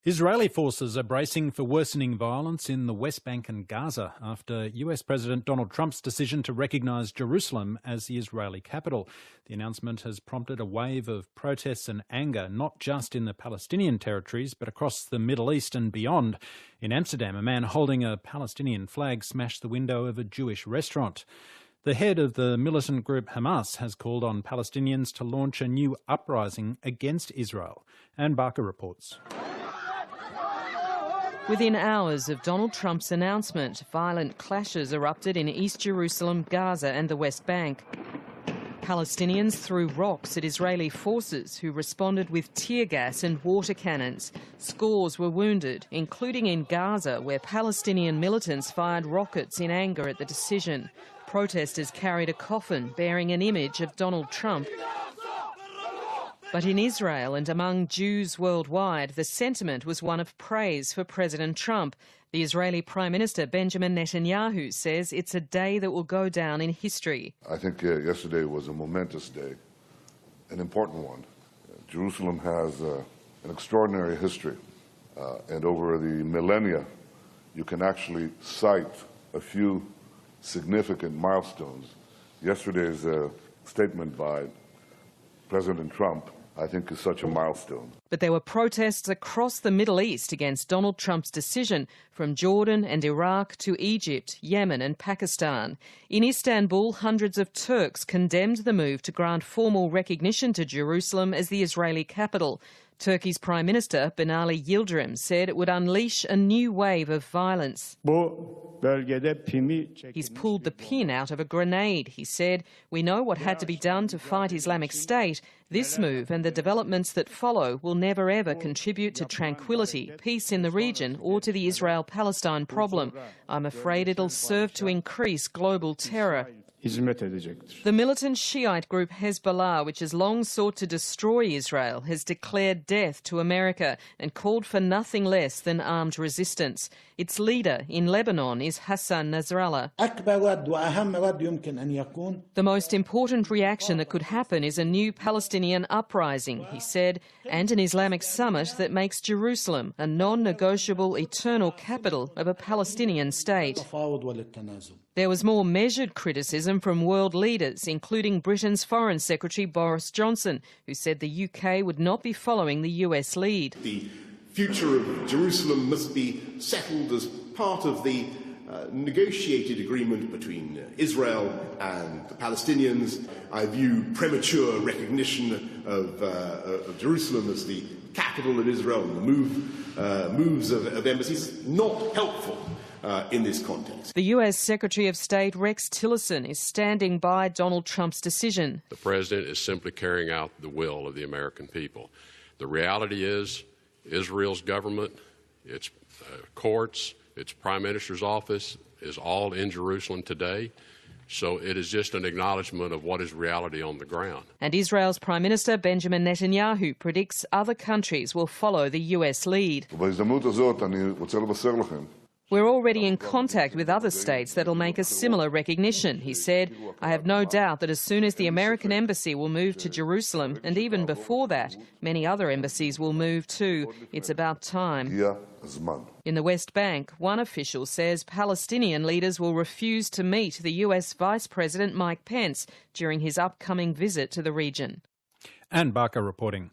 Israeli forces are bracing for worsening violence in the West Bank and Gaza after US President Donald Trump's decision to recognise Jerusalem as the Israeli capital. The announcement has prompted a wave of protests and anger, not just in the Palestinian territories, but across the Middle East and beyond. In Amsterdam, a man holding a Palestinian flag smashed the window of a Jewish restaurant. The head of the militant group Hamas has called on Palestinians to launch a new uprising against Israel. Anne Barker reports. Within hours of Donald Trump's announcement, violent clashes erupted in East Jerusalem, Gaza and the West Bank. Palestinians threw rocks at Israeli forces who responded with tear gas and water cannons. Scores were wounded, including in Gaza, where Palestinian militants fired rockets in anger at the decision. Protesters carried a coffin bearing an image of Donald Trump. But in Israel and among Jews worldwide, the sentiment was one of praise for President Trump. The Israeli Prime Minister Benjamin Netanyahu says it's a day that will go down in history. I think yesterday was a momentous day, an important one. Jerusalem has an extraordinary history, and over the millennia, you can actually cite a few significant milestones. Yesterday's statement by President Trump, I think, is such a milestone. But there were protests across the Middle East against Donald Trump's decision, from Jordan and Iraq to Egypt, Yemen and Pakistan. In Istanbul, hundreds of Turks condemned the move to grant formal recognition to Jerusalem as the Israeli capital. Turkey's Prime Minister Binali Yildirim said it would unleash a new wave of violence. He's pulled the pin out of a grenade, he said. We know what had to be done to fight Islamic State. This move and the developments that follow will never ever contribute to tranquility, peace in the region or to the Israel-Palestine problem. I'm afraid it'll serve to increase global terror. The militant Shiite group Hezbollah, which has long sought to destroy Israel, has declared death to America and called for nothing less than armed resistance. Its leader in Lebanon is Hassan Nasrallah. The most important reaction that could happen is a new Palestinian uprising, he said, and an Islamic summit that makes Jerusalem a non-negotiable eternal capital of a Palestinian state. There was more measured criticism from world leaders, including Britain's Foreign Secretary Boris Johnson, who said the UK would not be following the US lead. The future of Jerusalem must be settled as part of the negotiated agreement between Israel and the Palestinians. I view premature recognition of Jerusalem as the capital of Israel and the moves of embassies not helpful in this context. The US Secretary of State Rex Tillerson is standing by Donald Trump's decision. The president is simply carrying out the will of the American people. The reality is Israel's government, its courts, its prime minister's office is all in Jerusalem today. So it is just an acknowledgement of what is reality on the ground. And Israel's Prime Minister Benjamin Netanyahu predicts other countries will follow the US lead. We're already in contact with other states that will make a similar recognition, he said. I have no doubt that as soon as the American embassy will move to Jerusalem, and even before that, many other embassies will move too. It's about time. In the West Bank, one official says Palestinian leaders will refuse to meet the US Vice President Mike Pence during his upcoming visit to the region. Anne Barker reporting.